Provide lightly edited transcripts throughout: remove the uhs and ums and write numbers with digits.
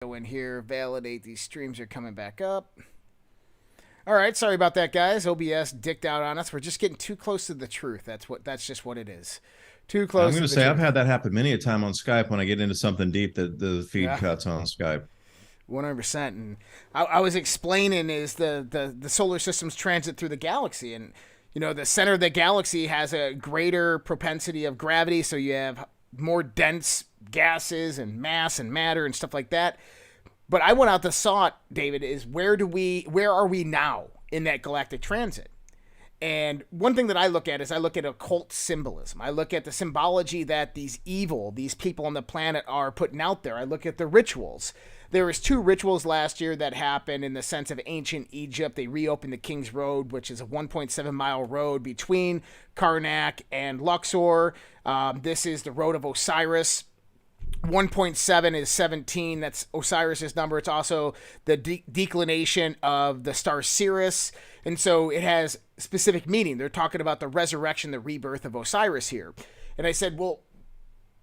Go in here, validate these streams are coming back up. All right, sorry about that, guys. OBS dicked out on us. We're just getting too close to the truth. That's just what it is. Too I'm close going to to the say I've truth. had that happen many a time on Skype when I get into something deep that the feed Yeah, cuts on Skype. 100%. And I was explaining is the solar system's transit through the galaxy, and the center of the galaxy has a greater propensity of gravity, so you have more dense gases and mass and matter and stuff like that. But I went out the thought, David, is where are we now in that galactic transit? And one thing that I look at is I look at occult symbolism. I look at the symbology that these people on the planet are putting out there. I look at the rituals. There was two rituals last year that happened in the sense of ancient Egypt. They reopened the King's Road, which is a 1.7-mile road between Karnak and Luxor. This is the Road of Osiris. 1.7 is 17. That's Osiris's number. It's also the declination of the star Sirius. And so it has specific meaning. They're talking about the resurrection, the rebirth of Osiris here. And I said, well,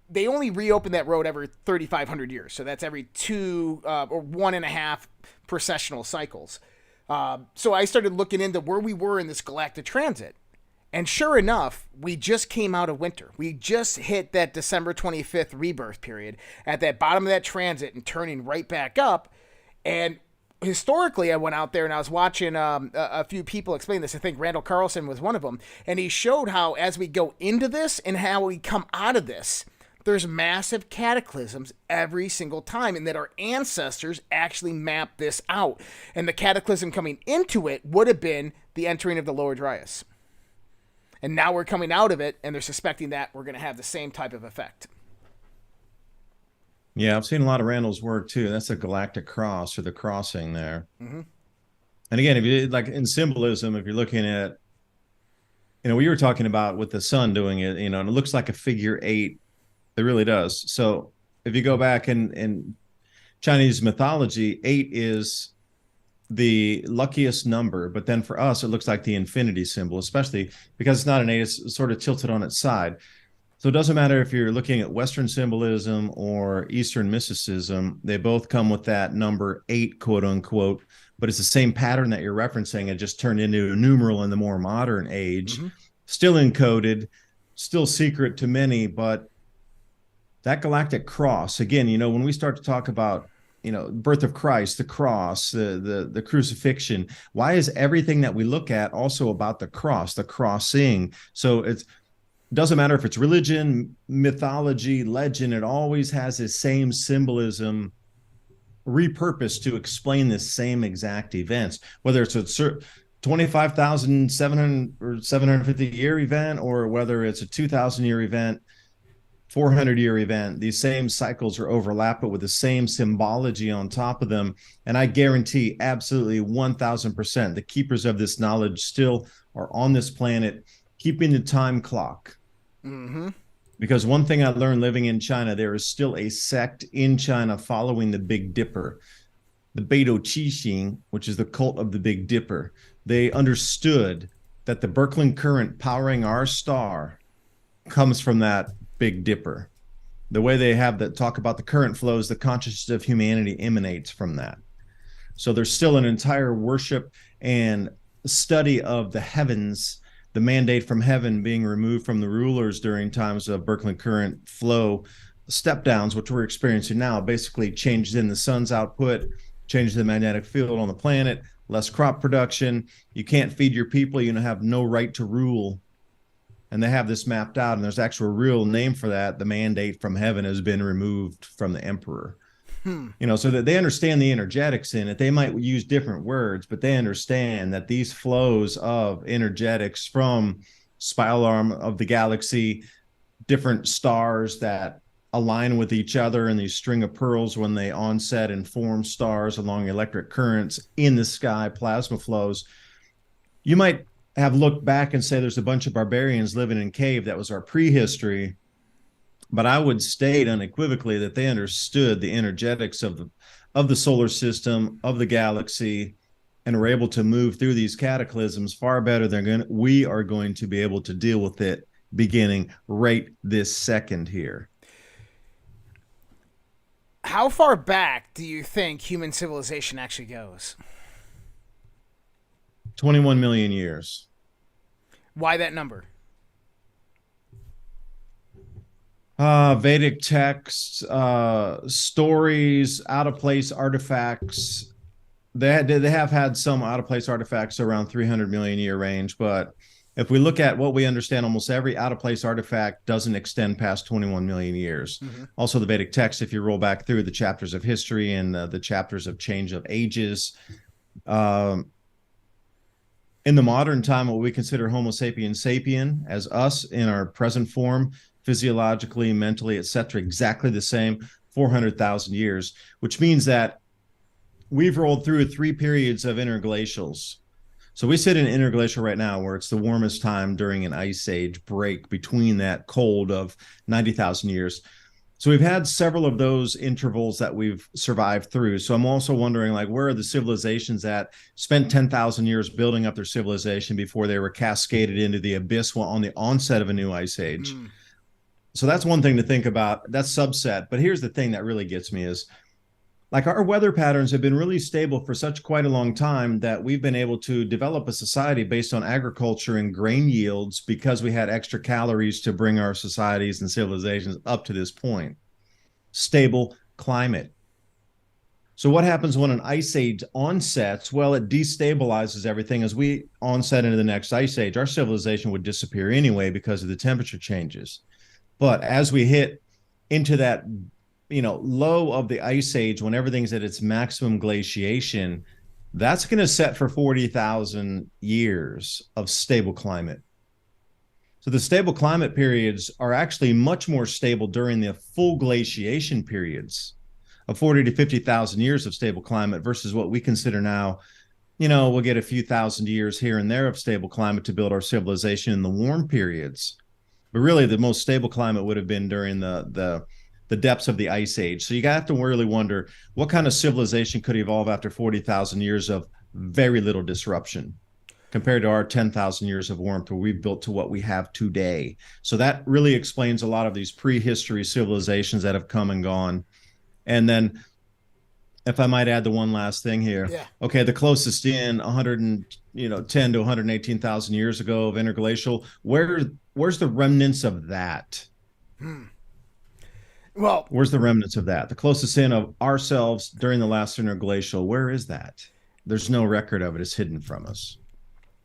they only reopen that road every 3,500 years. So that's every two or 1.5 processional cycles. So I started looking into where we were in this galactic transit. And sure enough, we just came out of winter. We just hit that December 25th rebirth period at that bottom of that transit and turning right back up. And historically, I went out there and I was watching a few people explain this. I think Randall Carlson was one of them. And he showed how as we go into this and how we come out of this, there's massive cataclysms every single time, and that our ancestors actually mapped this out. And the cataclysm coming into it would have been the entering of the Lower Dryas. And now we're coming out of it, and they're suspecting that we're going to have the same type of effect. Yeah, I've seen a lot of Randall's work too. That's a galactic cross or the crossing there. Mm-hmm. And again, if you like in symbolism, if you're looking at, we were talking about with the sun doing it, and it looks like a figure eight. It really does. So if you go back in Chinese mythology, eight is the luckiest number, but then for us, it looks like the infinity symbol, especially because it's not an eight, it's sort of tilted on its side. So it doesn't matter if you're looking at Western symbolism or Eastern mysticism, they both come with that number eight, quote unquote, but it's the same pattern that you're referencing. It just turned into a numeral in the more modern age, Mm-hmm. still encoded, still secret to many, but that galactic cross, again, when we start to talk about birth of Christ, the cross, the crucifixion, why is everything that we look at also about the cross, the crossing? So it doesn't matter if it's religion, mythology, legend, it always has this same symbolism repurposed to explain this same exact events, whether it's a 25,700 or 750 year event, or whether it's a 2,000-year event, 400-year event. These same cycles are overlapped, but with the same symbology on top of them. And I guarantee absolutely 1,000% the keepers of this knowledge still are on this planet, keeping the time clock. Mm-hmm. Because one thing I learned living in China, there is still a sect in China following the Big Dipper, the Beidou Qixing, which is the cult of the Big Dipper. They understood that the Birkeland current powering our star comes from that Big Dipper. The way they have that talk about the current flows, the consciousness of humanity emanates from that. So there's still an entire worship and study of the heavens, the mandate from heaven being removed from the rulers during times of Birkeland current flow step downs, which we're experiencing now, basically changes in the sun's output, changes the magnetic field on the planet, less crop production. You can't feed your people. You have no right to rule. And they have this mapped out, and there's actual real name for that. The mandate from heaven has been removed from the emperor. Hmm. So that they understand the energetics in it. They might use different words, but they understand that these flows of energetics from spiral arm of the galaxy, different stars that align with each other in these string of pearls when they onset and form stars along electric currents in the sky, plasma flows. You might have looked back and say there's a bunch of barbarians living in cave. That was our prehistory. But I would state unequivocally that they understood the energetics of the solar system, of the galaxy, and were able to move through these cataclysms far better than we are going to be able to deal with it beginning right this second here. How far back do you think human civilization actually goes? 21 million years. Why that number? Vedic texts, stories, out of place artifacts. They have had some out of place artifacts around 300 million year range, but if we look at what we understand, almost every out of place artifact doesn't extend past 21 million years. Mm-hmm. Also, the Vedic text, if you roll back through the chapters of history and the chapters of change of ages, in the modern time, what we consider Homo sapiens sapien as us in our present form, physiologically, mentally, etc., exactly the same, 400,000 years, which means that we've rolled through 3 periods of interglacials. So we sit in interglacial right now, where it's the warmest time during an ice age break between that cold of 90,000 years. So we've had several of those intervals that we've survived through. So I'm also wondering, like, where are the civilizations that spent 10,000 years building up their civilization before they were cascaded into the abyss on the onset of a new ice age? So that's one thing to think about. That's subset. But here's the thing that really gets me is, like, our weather patterns have been really stable for such quite a long time that we've been able to develop a society based on agriculture and grain yields because we had extra calories to bring our societies and civilizations up to this point. Stable climate. So what happens when an ice age onsets? Well, it destabilizes everything. As we onset into the next ice age, our civilization would disappear anyway because of the temperature changes. But as we hit into that low of the ice age, when everything's at its maximum glaciation, that's going to set for 40,000 years of stable climate. So the stable climate periods are actually much more stable during the full glaciation periods of 40 to 50,000 years of stable climate versus what we consider now. We'll get a few thousand years here and there of stable climate to build our civilization in the warm periods. But really, the most stable climate would have been during the depths of the ice age. So you have to really wonder, what kind of civilization could evolve after 40,000 years of very little disruption compared to our 10,000 years of warmth where we've built to what we have today. So that really explains a lot of these prehistory civilizations that have come and gone. And then, if I might add the one last thing here. Yeah. Okay, the closest in 110 to 118,000 years ago of interglacial, where's the remnants of that? Well, where's the remnants of that? The closest in of ourselves during the last interglacial, where is that? There's no record of it. It's hidden from us.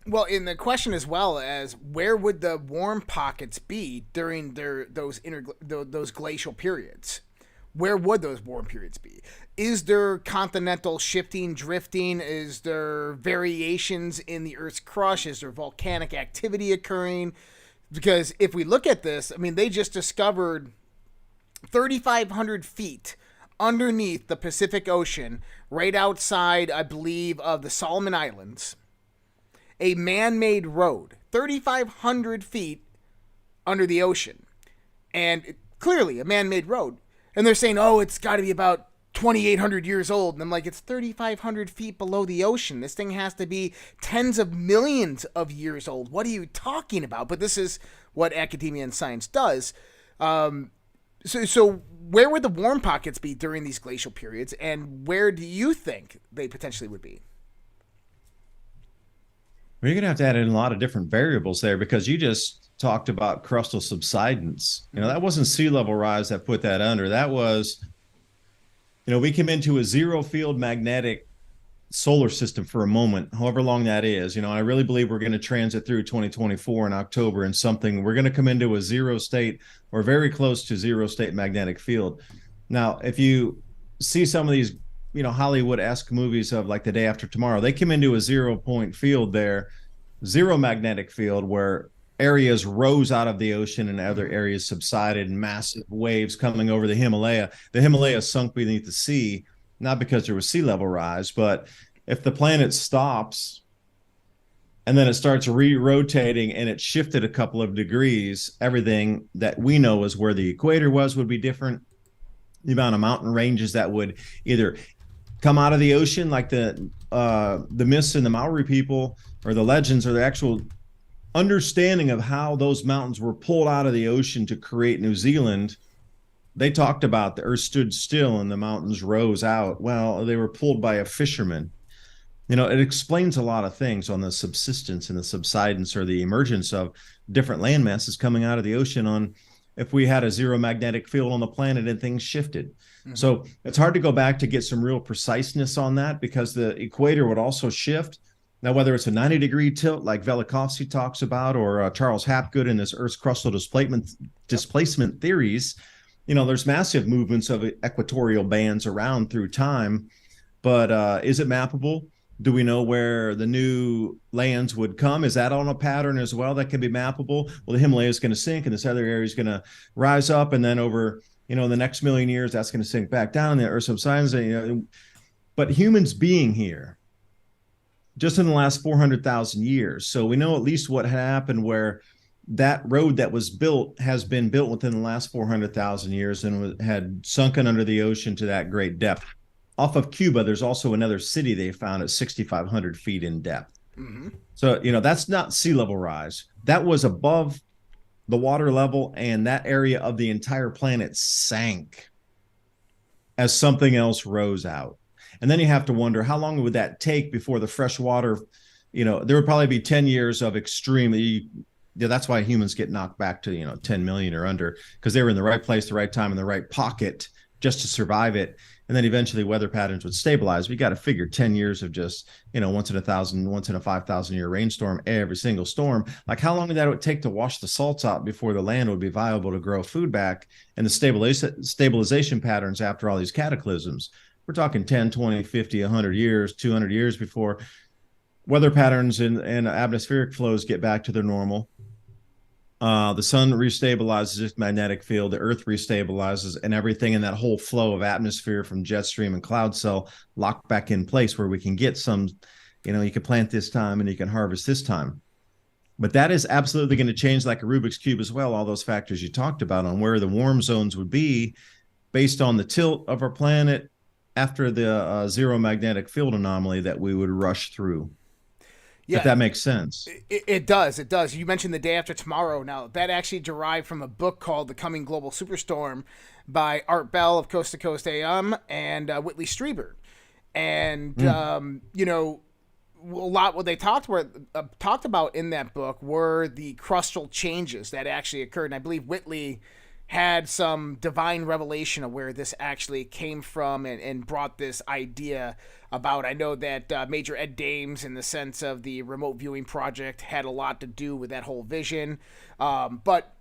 Well, in the question as well as, where would the warm pockets be during those glacial periods? Where would those warm periods be? Is there continental shifting, drifting? Is there variations in the Earth's crust? Is there volcanic activity occurring? Because if we look at this, I mean, they just discovered 3,500 feet underneath the Pacific Ocean, right outside, I believe, of the Solomon Islands, a man-made road, 3,500 feet under the ocean. And clearly a man-made road. And they're saying, oh, it's got to be about 2,800 years old. And I'm like, it's 3,500 feet below the ocean. This thing has to be tens of millions of years old. What are you talking about? But this is what academia and science does. So where would the warm pockets be during these glacial periods? And where do you think they potentially would be? Well, you're going to have to add in a lot of different variables there, because you just talked about crustal subsidence. That wasn't sea level rise that put that under. That was, we came into a zero field magnetic solar system for a moment, however long that is. I really believe we're going to transit through 2024 in October, and we're going to come into a zero state or very close to zero state magnetic field. Now, if you see some of these, Hollywood-esque movies of like The Day After Tomorrow, they come into a 0 point field there, zero magnetic field, where areas rose out of the ocean and other areas subsided, and massive waves coming over the Himalaya. The Himalaya sunk beneath the sea, not because there was sea level rise, but if the planet stops and then it starts re-rotating and it shifted a couple of degrees, everything that we know is where the equator would be different. The amount of mountain ranges that would either come out of the ocean, like the myths and the Maori people, or the legends, or the actual understanding of how those mountains were pulled out of the ocean to create New Zealand, they talked about the earth stood still and the mountains rose out. Well, they were pulled by a fisherman. It explains a lot of things on the subsistence and the subsidence or the emergence of different land masses coming out of the ocean on if we had a zero magnetic field on the planet and things shifted. Mm-hmm. So it's hard to go back to get some real preciseness on that because the equator would also shift. Now, whether it's a 90-degree tilt like Velikovsky talks about or Charles Hapgood in this Earth's crustal displacement theories, there's massive movements of equatorial bands around through time. But is it mappable? Do we know where the new lands would come? Is that on a pattern as well that can be mappable? Well, the Himalaya is going to sink and this other area is going to rise up. And then over, the next million years, that's going to sink back down. The Earth subsides. But humans being here just in the last 400,000 years. So we know at least what happened where that road that was built has been built within the last 400,000 years and had sunken under the ocean to that great depth. Off of Cuba, there's also another city they found at 6,500 feet in depth. Mm-hmm. So, that's not sea level rise. That was above the water level, and that area of the entire planet sank as something else rose out. And then you have to wonder, how long would that take before the fresh water, there would probably be 10 years of extreme. That's why humans get knocked back to, 10 million or under, because they were in the right place, the right time, in the right pocket just to survive it. And then eventually weather patterns would stabilize. We got to figure 10 years of just, once in 1,000, once in a 5,000 year rainstorm, every single storm. Like how long would that take to wash the salts out before the land would be viable to grow food back, and the stabilization patterns after all these cataclysms? We're talking 10, 20, 50, 100 years, 200 years before weather patterns and atmospheric flows get back to their normal. The sun restabilizes its magnetic field, the earth restabilizes, and everything in that whole flow of atmosphere from jet stream and cloud cell locked back in place where we can get some, you can plant this time and you can harvest this time. But that is absolutely going to change like a Rubik's Cube as well, all those factors you talked about on where the warm zones would be based on the tilt of our planet after the zero magnetic field anomaly that we would rush through. Yeah, if that makes sense. It does. It does. You mentioned the day after tomorrow. Now, that actually derived from a book called The Coming Global Superstorm by Art Bell of Coast to Coast AM and Whitley Strieber. And, a lot what they talked about in that book were the crustal changes that actually occurred. And I believe Whitley had some divine revelation of where this actually came from and brought this idea about. I know that Major Ed Dames, in the sense of the remote viewing project, had a lot to do with that whole vision. But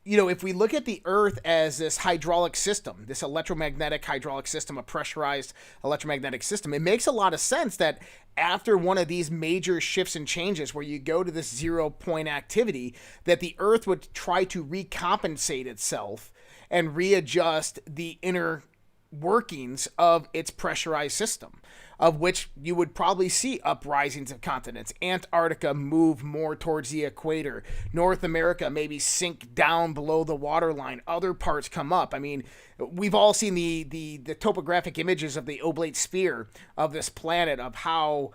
if we look at the Earth as this hydraulic system, this electromagnetic hydraulic system, a pressurized electromagnetic system, it makes a lot of sense that after one of these major shifts and changes where you go to this 0 point activity, that the Earth would try to recompensate itself and readjust the inner workings of its pressurized system, of which you would probably see uprisings of continents. Antarctica move more towards the equator. North America maybe sink down below the waterline. Other parts come up. I mean, we've all seen the topographic images of the oblate sphere of this planet, of how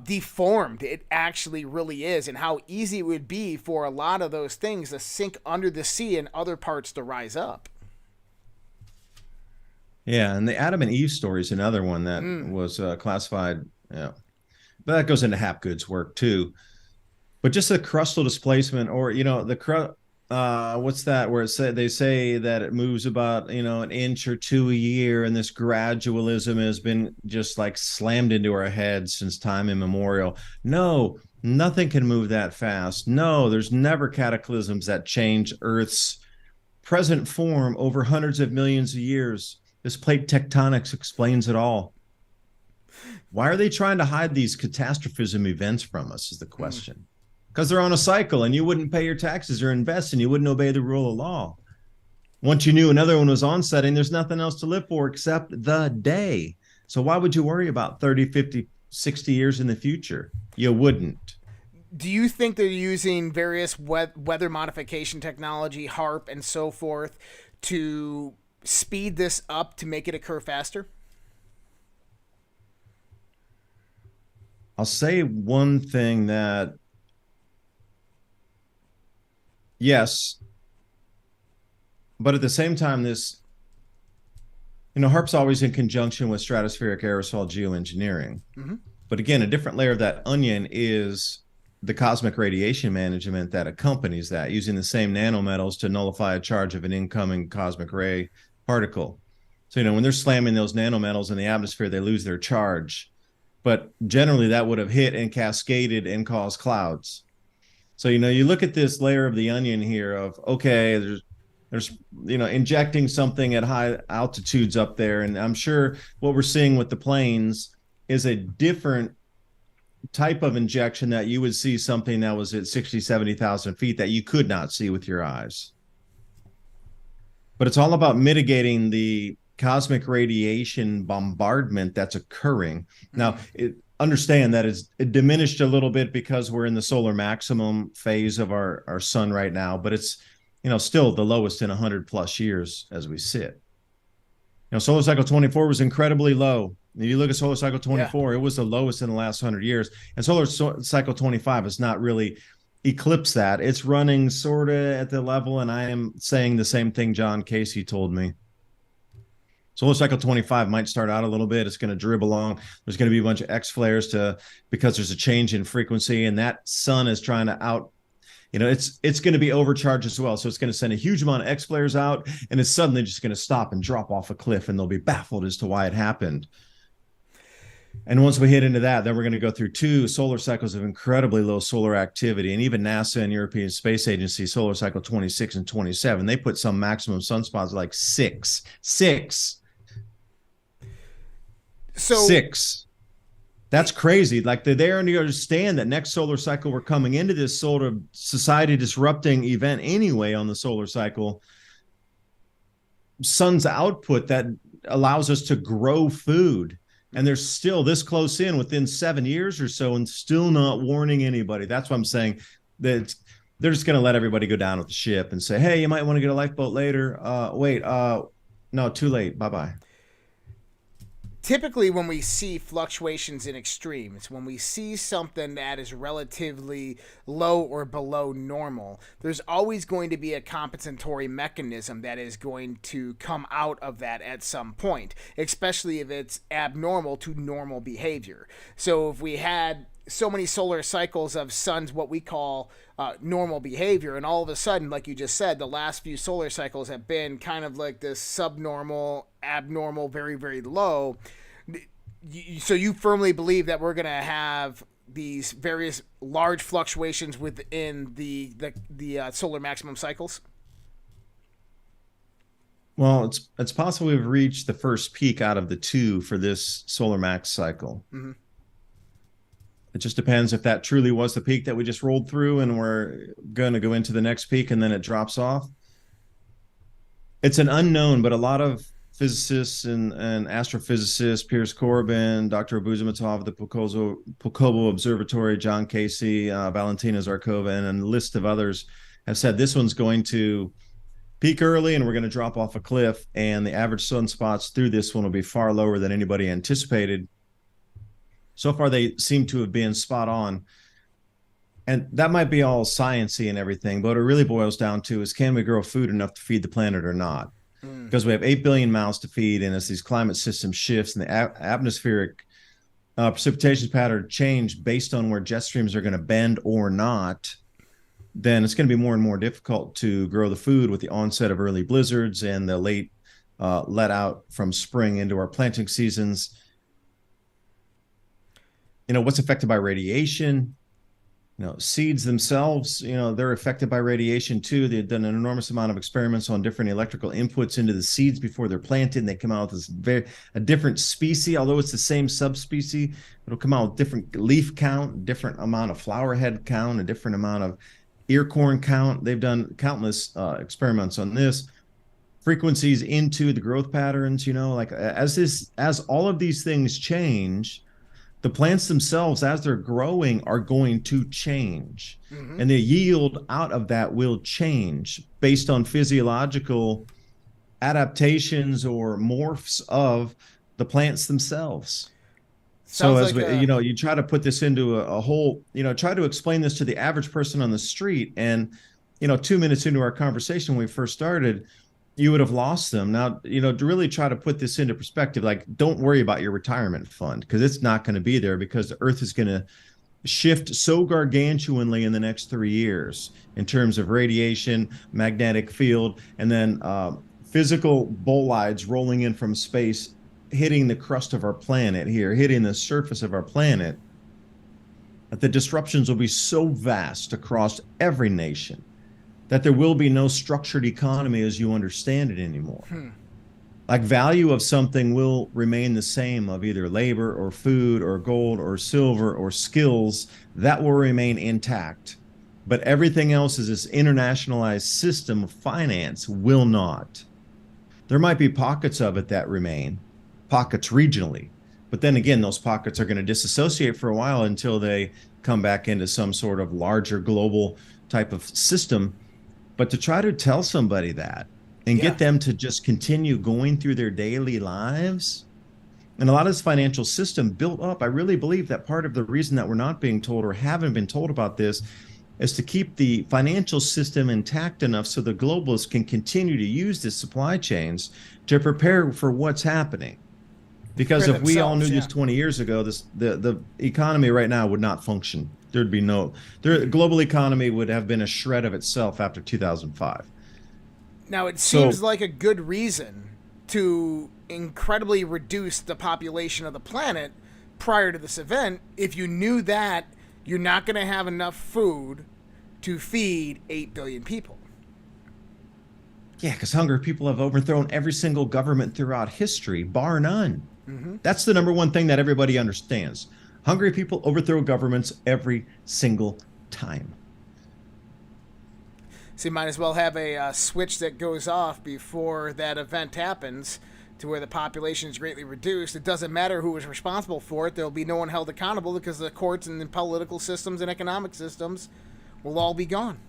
deformed it actually really is, and how easy it would be for a lot of those things to sink under the sea and other parts to rise up. Yeah, and the Adam and Eve story is another one that was classified. Yeah, but that goes into Hapgood's work too. But just the crustal displacement, or what's that? Where they say that it moves about an inch or two a year, and this gradualism has been just like slammed into our heads since time immemorial. No, nothing can move that fast. No, there's never cataclysms that change Earth's present form over hundreds of millions of years. This plate tectonics explains it all. Why are they trying to hide these catastrophism events from us is the question. Because they're on a cycle, and you wouldn't pay your taxes or invest, and you wouldn't obey the rule of law. Once you knew another one was onsetting, there's nothing else to live for except the day. So why would you worry about 30, 50, 60 years in the future? You wouldn't. Do you think they're using various weather modification technology, HARP and so forth, to speed this up to make it occur faster? I'll say one thing that, yes, But at the same time, HARP's always in conjunction with stratospheric aerosol geoengineering. Hmm. But again, a different layer of that onion is the cosmic radiation management that accompanies that, using the same nanometals to nullify a charge of an incoming cosmic ray particle. So, when they're slamming those nanometals in the atmosphere, they lose their charge. But generally, that would have hit and cascaded and caused clouds. So, you look at this layer of the onion here of, okay, there's injecting something at high altitudes up there. And I'm sure what we're seeing with the planes is a different type of injection that you would see something that was at 60, 70,000 feet that you could not see with your eyes. But it's all about mitigating the cosmic radiation bombardment that's occurring. Now, understand that it diminished a little bit because we're in the solar maximum phase of our sun right now, but it's still the lowest in 100 plus years as we sit. Solar cycle 24 was incredibly low. If you look at solar cycle 24, It was the lowest in the last 100 years. And solar cycle 25 has not really eclipsed that. It's running sort of at the level, and I am saying the same thing John Casey told me. Solar cycle 25 might start out a little bit. It's going to dribble along. There's going to be a bunch of X flares because there's a change in frequency, and that sun is trying to it's going to be overcharged as well. So it's going to send a huge amount of X flares out, and it's suddenly just going to stop and drop off a cliff, and they'll be baffled as to why it happened. And once we hit into that, then we're going to go through 2 solar cycles of incredibly low solar activity. And even NASA and European Space Agency, solar cycle 26 and 27, they put some maximum sunspots like 6. So 6. That's crazy. Like they already understand that next solar cycle, we're coming into this sort of society disrupting event anyway on the solar cycle. Sun's output that allows us to grow food. And they're still this close in within 7 years or so and still not warning anybody. That's what I'm saying. That they're just going to let everybody go down with the ship and say, hey, you might want to get a lifeboat later. No, too late. Bye-bye. Typically, when we see fluctuations in extremes, when we see something that is relatively low or below normal, there's always going to be a compensatory mechanism that is going to come out of that at some point, especially if it's abnormal to normal behavior. So if we had so many solar cycles of sun's what we call normal behavior, and all of a sudden, like you just said, the last few solar cycles have been kind of like this subnormal, abnormal, very, very low. So you firmly believe that we're going to have these various large fluctuations within the solar maximum cycles? Well, it's possible we've reached the first peak out of the 2 for this solar max cycle. Mm-hmm. It just depends if that truly was the peak that we just rolled through and we're going to go into the next peak and then it drops off. It's an unknown, but a lot of physicists and astrophysicists, Piers Corbin, Dr. Abuzamatov of the Pulkovo Observatory, John Casey, Valentina Zarkova, and a list of others have said this one's going to peak early and we're going to drop off a cliff, and the average sunspots through this one will be far lower than anybody anticipated. So far, they seem to have been spot on. And that might be all sciencey and everything, but what it really boils down to is, can we grow food enough to feed the planet or not? Because we have 8 billion mouths to feed, and as these climate system shifts and the atmospheric precipitation pattern change based on where jet streams are going to bend or not, then it's going to be more and more difficult to grow the food with the onset of early blizzards and the late let out from spring into our planting seasons. What's affected by radiation? Seeds themselves, they're affected by radiation too. They've done an enormous amount of experiments on different electrical inputs into the seeds before they're planted. And they come out with a different species, although it's the same subspecies. It'll come out with different leaf count, different amount of flower head count, a different amount of ear corn count. They've done countless experiments on this. Frequencies into the growth patterns, as all of these things change, the plants themselves, as they're growing, are going to change. Mm-hmm. And the yield out of that will change based on physiological adaptations or morphs of the plants themselves. So as you try to put this into a whole, try to explain this to the average person on the street. And, 2 minutes into our conversation when we first started, you would have lost them. Now, to really try to put this into perspective, like, don't worry about your retirement fund because it's not going to be there, because the earth is going to shift so gargantuanly in the next 3 years in terms of radiation, magnetic field, and then physical bolides rolling in from space, hitting the crust of our planet here, hitting the surface of our planet, that the disruptions will be so vast across every nation that there will be no structured economy as you understand it anymore. Like, value of something will remain the same, of either labor or food or gold or silver or skills, that will remain intact. But everything else is this internationalized system of finance will not. There might be pockets of it that remain, pockets regionally. But then again, those pockets are going to disassociate for a while until they come back into some sort of larger global type of system. But to try to tell somebody that and get them to just continue going through their daily lives, and a lot of this financial system built up, I really believe that part of the reason that we're not being told or haven't been told about this is to keep the financial system intact enough so the globalists can continue to use the supply chains to prepare for what's happening. Because if we all knew this 20 years ago, the economy right now would not function. There'd be the global economy would have been a shred of itself after 2005. Now, it seems like a good reason to incredibly reduce the population of the planet prior to this event if you knew that you're not going to have enough food to feed 8 billion people. Yeah, because hungry people have overthrown every single government throughout history, bar none. That's the number one thing that everybody understands. Hungry people overthrow governments every single time. So you might as well have a switch that goes off before that event happens, to where the population is greatly reduced. It doesn't matter who was responsible for it. There'll be no one held accountable because the courts and the political systems and economic systems will all be gone.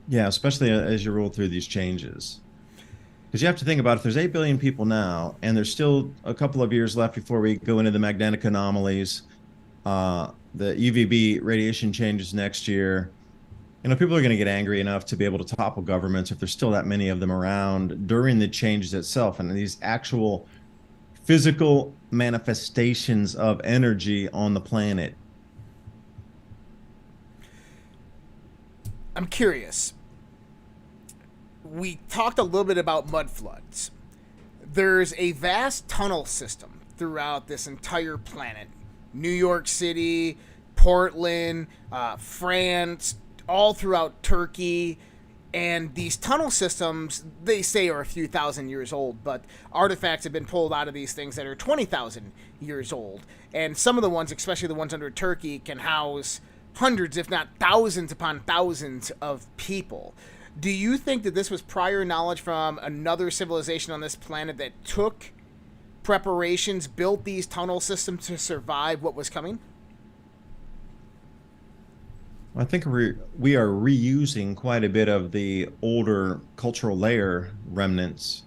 Yeah, especially as you roll through these changes. Because you have to think about, if there's 8 billion people now, and there's still a couple of years left before we go into the magnetic anomalies, the UVB radiation changes next year, people are going to get angry enough to be able to topple governments if there's still that many of them around during the changes itself. And these actual physical manifestations of energy on the planet. I'm curious. We talked a little bit about mud floods. There's a vast tunnel system throughout this entire planet. New York City, Portland, France, all throughout Turkey. And these tunnel systems, they say, are a few thousand years old, but artifacts have been pulled out of these things that are 20,000 years old. And some of the ones, especially the ones under Turkey, can house hundreds, if not thousands upon thousands of people. Do you think that this was prior knowledge from another civilization on this planet that took preparations, built these tunnel systems to survive what was coming? I think we are reusing quite a bit of the older cultural layer remnants.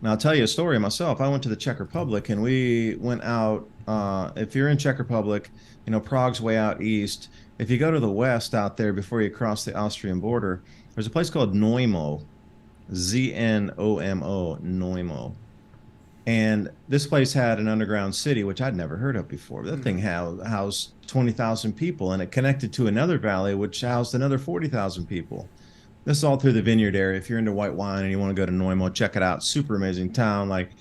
Now, I'll tell you a story myself. I went to the Czech Republic, and we went out. If you're in Czech Republic, Prague's way out east. If you go to the west out there before you cross the Austrian border, there's a place called Neumo, Znomo, Neumo. And this place had an underground city, which I'd never heard of before. That thing housed 20,000 people, and it connected to another valley, which housed another 40,000 people. This is all through the vineyard area. If you're into white wine and you want to go to Neumo, check it out. Super amazing town. Like,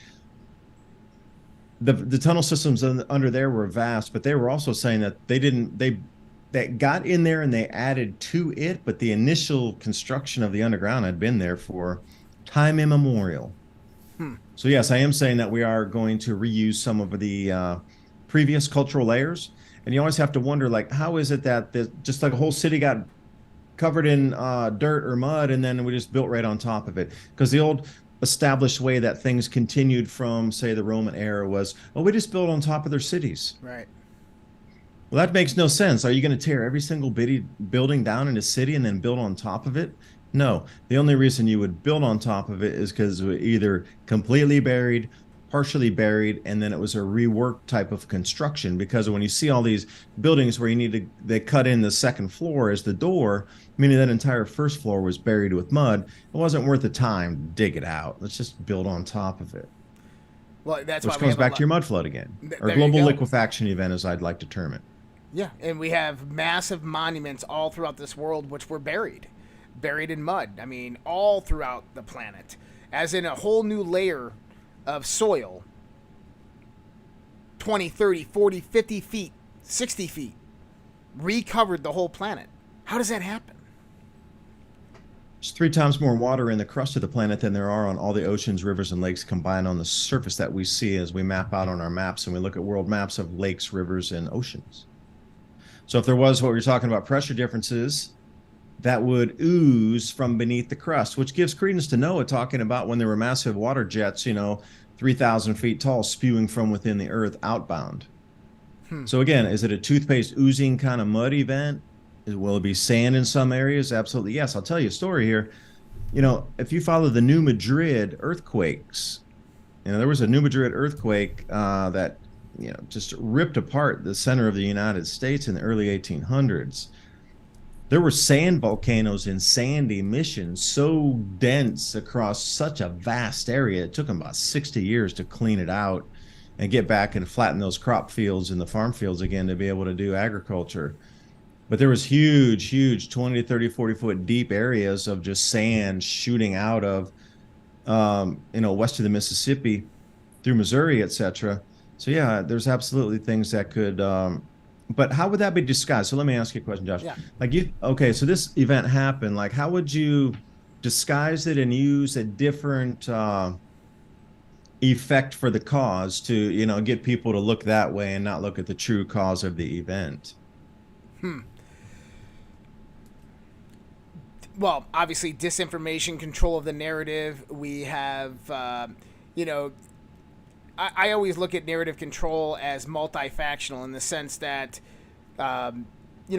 the tunnel systems under there were vast, but they were also saying that they got in there and they added to it, but the initial construction of the underground had been there for time immemorial. So yes, I am saying that we are going to reuse some of the previous cultural layers. And you always have to wonder, like, how is it that just like a whole city got covered in dirt or mud, and then we just built right on top of it? Because the old established way that things continued from, say, the Roman era was, we just built on top of their cities. Right. Well, that makes no sense. Are you going to tear every single building down in a city and then build on top of it? No. The only reason you would build on top of it is because it was either completely buried, partially buried, and then it was a reworked type of construction, because when you see all these buildings where they cut in the second floor as the door, meaning that entire first floor was buried with mud, it wasn't worth the time to dig it out. Let's just build on top of it. Well, that's why Which we comes have a back lot. to your mud flood again, or There you global go. liquefaction event, as I'd like to term it. Yeah, and we have massive monuments all throughout this world which were buried in mud. I mean, all throughout the planet, as in a whole new layer of soil, 20, 30, 40, 50 feet, 60 feet, recovered the whole planet. How does that happen? There's 3 times more water in the crust of the planet than there are on all the oceans, rivers, and lakes combined on the surface that we see as we map out on our maps and we look at world maps of lakes, rivers, and oceans. So if there was what we were talking about, pressure differences, that would ooze from beneath the crust, which gives credence to Noah talking about when there were massive water jets, 3,000 feet tall, spewing from within the earth outbound. So again, is it a toothpaste oozing kind of mud event? Will it be sand in some areas? Absolutely, yes. I'll tell you a story here. If you follow the New Madrid earthquakes, there was a New Madrid earthquake that just ripped apart the center of the United States in the early 1800s. There were sand volcanoes in sand emissions so dense across such a vast area. It took them about 60 years to clean it out and get back and flatten those crop fields and the farm fields again to be able to do agriculture. But there was huge 20 to 30, 40 foot deep areas of just sand shooting out of, west of the Mississippi through Missouri, etc. So yeah, there's absolutely things that could, but how would that be disguised? So let me ask you a question, Josh. Yeah. Okay, so this event happened. Like, how would you disguise it and use a different effect for the cause to, get people to look that way and not look at the true cause of the event? Well, obviously, disinformation, control of the narrative. We have, I always look at narrative control as multifactional in the sense that,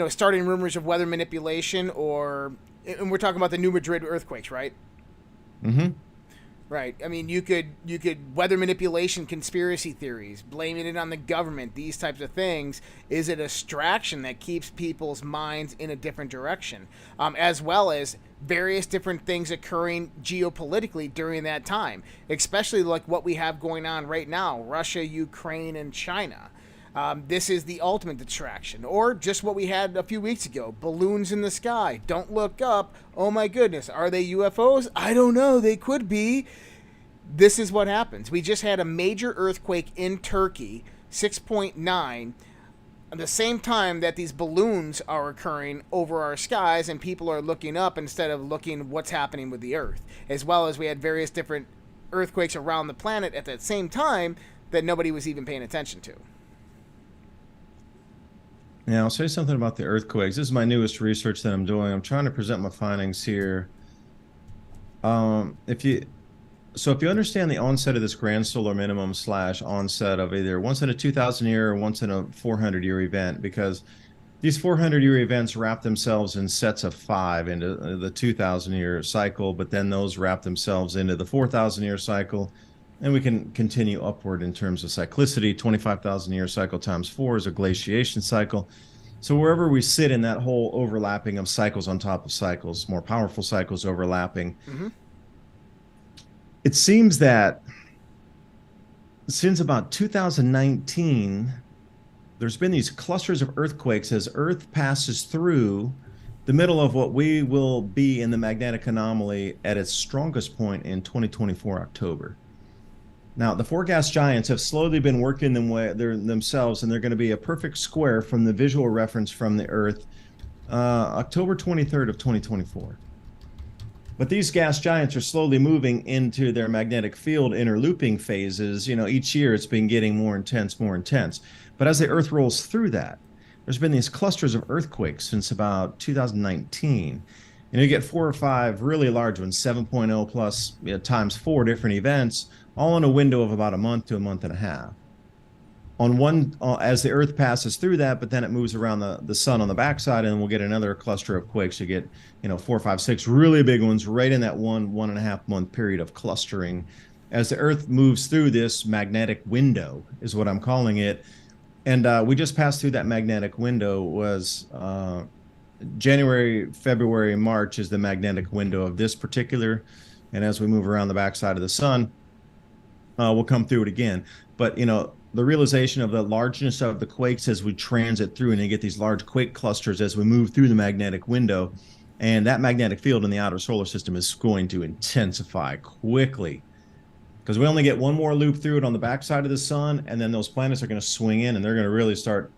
starting rumors of weather manipulation, and we're talking about the New Madrid earthquakes, right? Mm-hmm. Right. I mean, you could weather manipulation, conspiracy theories, blaming it on the government, these types of things is a distraction that keeps people's minds in a different direction, as well as various different things occurring geopolitically during that time, especially like what we have going on right now, Russia, Ukraine, and China. This is the ultimate distraction. Or just what we had a few weeks ago, balloons in the sky. Don't look up. Oh my goodness, are they UFOs? I don't know. They could be. This is what happens. We just had a major earthquake in Turkey, 6.9, at the same time that these balloons are occurring over our skies and people are looking up instead of looking what's happening with the earth. As well as we had various different earthquakes around the planet at that same time that nobody was even paying attention to. Yeah, I'll say something about the earthquakes. This is my newest research that I'm doing. I'm trying to present my findings here. If you understand the onset of this grand solar minimum / onset of either once in a 2,000 year or once in a 400-year event, because these 400-year events wrap themselves in sets of 5 into the 2,000-year cycle, but then those wrap themselves into the 4,000-year cycle. And we can continue upward in terms of cyclicity. 25,000-year cycle times 4 is a glaciation cycle. So wherever we sit in that whole overlapping of cycles on top of cycles, more powerful cycles overlapping, it seems that since about 2019, there's been these clusters of earthquakes as Earth passes through the middle of what we will be in the magnetic anomaly at its strongest point in 2024 October. Now, the 4 gas giants have slowly been working themselves, and they're going to be a perfect square from the visual reference from the Earth, October 23rd of 2024. But these gas giants are slowly moving into their magnetic field interlooping phases. Each year it's been getting more intense. But as the Earth rolls through that, there's been these clusters of earthquakes since about 2019. You get 4 or 5 really large ones, 7.0 plus times 4 different events, all in a window of about a month to a month and a half. On one, as the Earth passes through that, but then it moves around the sun on the backside, and we'll get another cluster of quakes. You get, 4, 5, 6 really big ones right in that 1.5 month period of clustering as the Earth moves through this magnetic window, is what I'm calling it. And we just passed through that magnetic window. Was January, February, March is the magnetic window of this particular. And as we move around the backside of the sun, we'll come through it again. But, the realization of the largeness of the quakes as we transit through, and you get these large quake clusters as we move through the magnetic window. And that magnetic field in the outer solar system is going to intensify quickly, because we only get one more loop through it on the backside of the sun, and then those planets are going to swing in, and they're going to really start,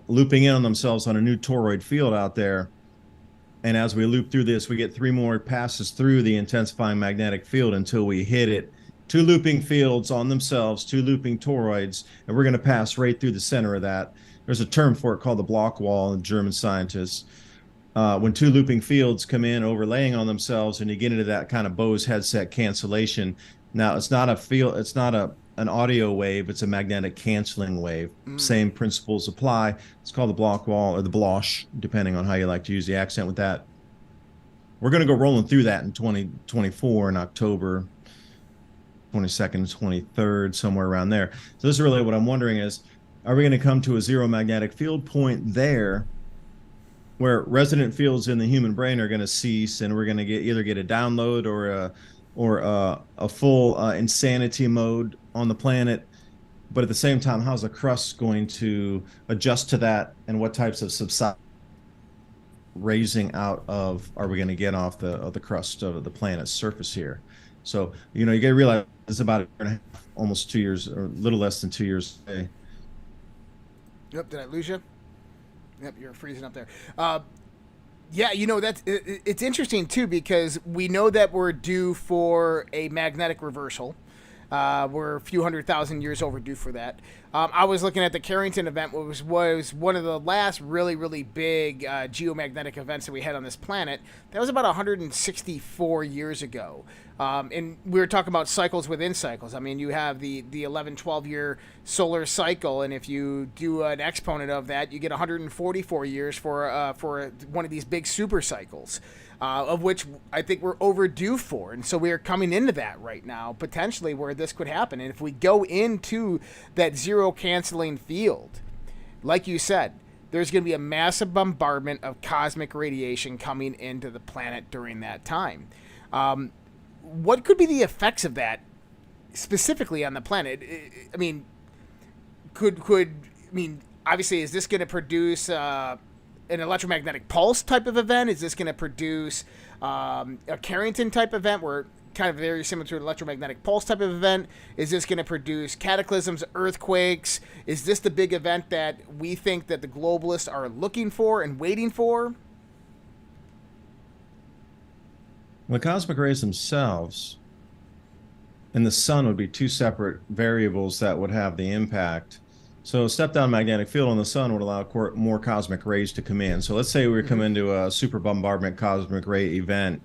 looping in on themselves on a new toroid field out there. And as we loop through this, we get 3 more passes through the intensifying magnetic field until we hit it. 2 looping fields on themselves, 2 looping toroids, and we're going to pass right through the center of that. There's a term for it called the block wall, German scientists. When 2 looping fields come in overlaying on themselves, and you get into that kind of Bose headset cancellation. Now, it's not an audio wave, it's a magnetic canceling wave. Same principles apply. It's called the block wall, or the blosh, depending on how you like to use the accent with that. We're going to go rolling through that in 2024 in October 22nd, 23rd, somewhere around there. So this is really what I'm wondering is, are we going to come to a zero magnetic field point there, where resident fields in the human brain are going to cease, and we're going to either get a download or a full insanity mode on the planet? But at the same time, how's the crust going to adjust to that, and what types of subside raising out of are we going to get off the crust of the planet's surface here? So, you got to realize it's about a year and a half, almost 2 years, or a little less than 2 years away. Yep, did I lose you? Yep, you're freezing up there. Yeah, it's interesting too, because we know that we're due for a magnetic reversal. We're a few 100,000 years overdue for that. I was looking at the Carrington event, which was one of the last really, really big geomagnetic events that we had on this planet. That was about 164 years ago. And we were talking about cycles within cycles. I mean, you have the 11, 12-year solar cycle, and if you do an exponent of that, you get 144 years for one of these big super cycles. Of which I think we're overdue for. And so we are coming into that right now, potentially, where this could happen. And if we go into that zero canceling field, like you said, there's going to be a massive bombardment of cosmic radiation coming into the planet during that time. What could be the effects of that specifically on the planet? I mean, obviously, is this going to produce an electromagnetic pulse type of event? Is this going to produce a Carrington type event, where kind of very similar to an electromagnetic pulse type of event? Is this going to produce cataclysms, earthquakes? Is this the big event that we think that the globalists are looking for and waiting for? The cosmic rays themselves and the sun would be 2 separate variables that would have the impact. So a step-down magnetic field on the sun would allow more cosmic rays to come in. So let's say we come into a super bombardment cosmic ray event.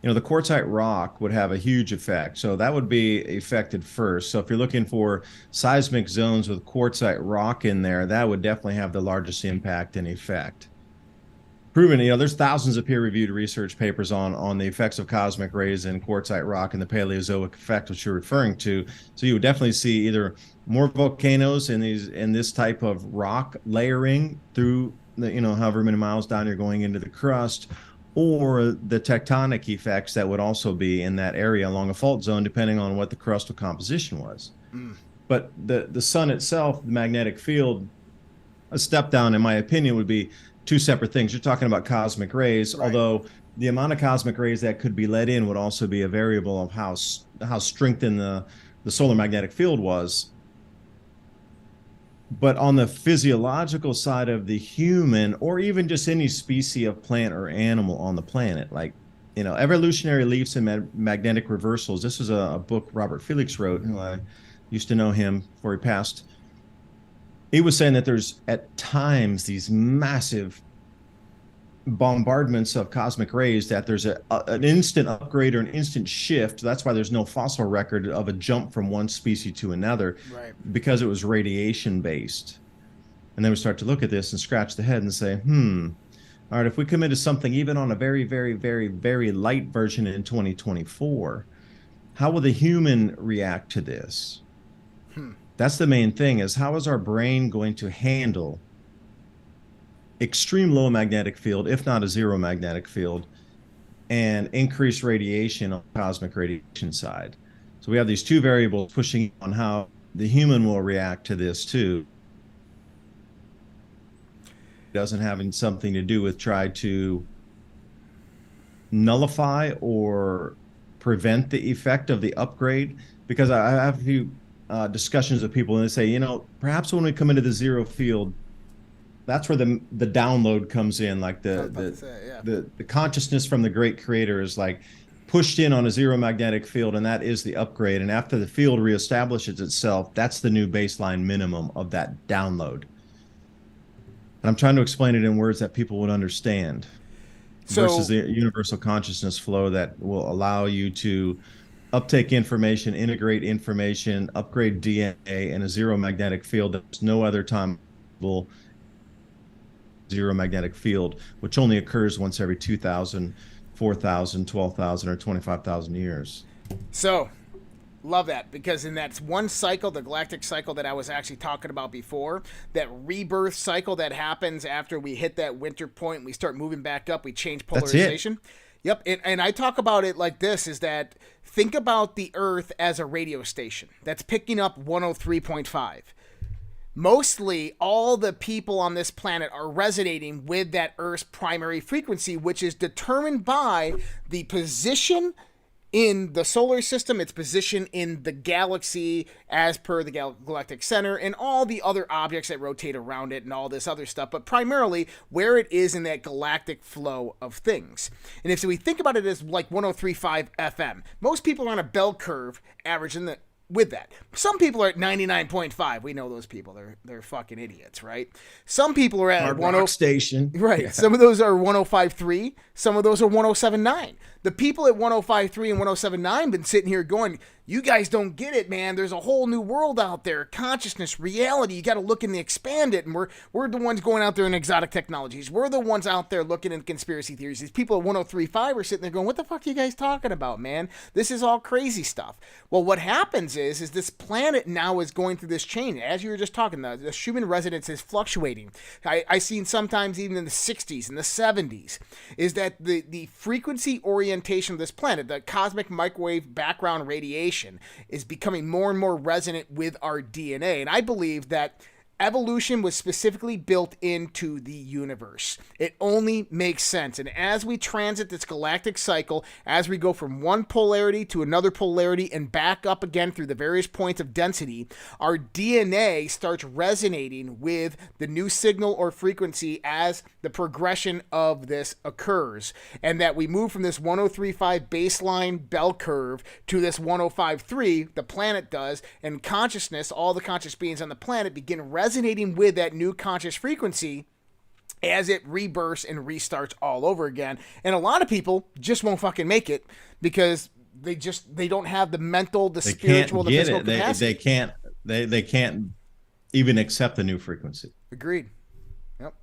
The quartzite rock would have a huge effect. So that would be affected first. So if you're looking for seismic zones with quartzite rock in there, that would definitely have the largest impact and effect. Proven, there's thousands of peer-reviewed research papers on the effects of cosmic rays and quartzite rock and the Paleozoic effect, which you're referring to. So you would definitely see either more volcanoes in this type of rock layering through the, however many miles down you're going into the crust, or the tectonic effects that would also be in that area along a fault zone, depending on what the crustal composition was. But the sun itself, the magnetic field, a step down, in my opinion, would be 2 separate things. You're talking about cosmic rays, right, although the amount of cosmic rays that could be let in would also be a variable of how strengthened the solar magnetic field was. But on the physiological side of the human, or even just any species of plant or animal on the planet, like, evolutionary leaps and magnetic reversals. This is a book Robert Felix wrote, who I used to know him before he passed. He was saying that there's at times these massive bombardments of cosmic rays, that there's an instant upgrade or an instant shift. That's why there's no fossil record of a jump from one species to another, right, because it was radiation based. And then we start to look at this and scratch the head and say, all right, if we come into something even on a very, very, very, very light version in 2024, how will the human react to this? That's the main thing, is how is our brain going to handle extreme low magnetic field, if not a zero magnetic field, and increased radiation on the cosmic radiation side. So we have these two variables pushing on how the human will react to this too. It doesn't have something to do with try to nullify or prevent the effect of the upgrade, because I have a few discussions with people and they say, you know, perhaps when we come into the zero field, that's where the download comes in, like the consciousness from the great creator is like pushed in on a zero magnetic field, and that is the upgrade. And after the field reestablishes itself, that's the new baseline minimum of that download. And I'm trying to explain it in words that people would understand, versus the universal consciousness flow that will allow you to uptake information, integrate information, upgrade DNA in a zero magnetic field. There's no other time zero magnetic field, which only occurs once every 2,000, 4,000, 12,000, or 25,000 years. So, love that, because in that one cycle, the galactic cycle that I was actually talking about before, that rebirth cycle that happens after we hit that winter point, we start moving back up, we change polarization. Yep, and I talk about it like this, is that think about the Earth as a radio station that's picking up 103.5. Mostly all the people on this planet are resonating with that Earth's primary frequency, which is determined by the position in the solar system, its position in the galaxy as per the galactic center, and all the other objects that rotate around it and all this other stuff, but primarily where it is in that galactic flow of things. And if we think about it as like 103.5 FM, most people are on a bell curve average in the with that. Some people are at 99.5. We know those people. They're fucking idiots, right? Some people are at 10 station. Right. Yeah. Some of those are 105.3. Some of those are 107.9. The people at 105.3 and 107.9 been sitting here going, you guys don't get it, man. There's a whole new world out there. Consciousness, reality. You got to look and expand it. And we're the ones going out there in exotic technologies. We're the ones out there looking at conspiracy theories. These people at 103.5 are sitting there going, what the fuck are you guys talking about, man? This is all crazy stuff. Well, what happens is this planet now is going through this change. As you were just talking, the Schumann resonance is fluctuating. I seen sometimes even in the 60s and the 70s, is that the frequency orientation of this planet, the cosmic microwave background radiation, is becoming more and more resonant with our DNA. And I believe that evolution was specifically built into the universe. It only makes sense. And as we transit this galactic cycle, as we go from one polarity to another polarity and back up again through the various points of density, our DNA starts resonating with the new signal or frequency as the progression of this occurs. And that we move from this 103.5 baseline bell curve to this 105.3, the planet does, and consciousness, all the conscious beings on the planet begin resonating with that new conscious frequency as it rebirths and restarts all over again. And a lot of people just won't fucking make it because they don't have the mental, the spiritual, the physical capacity. They can't even accept the new frequency. Agreed. Yep.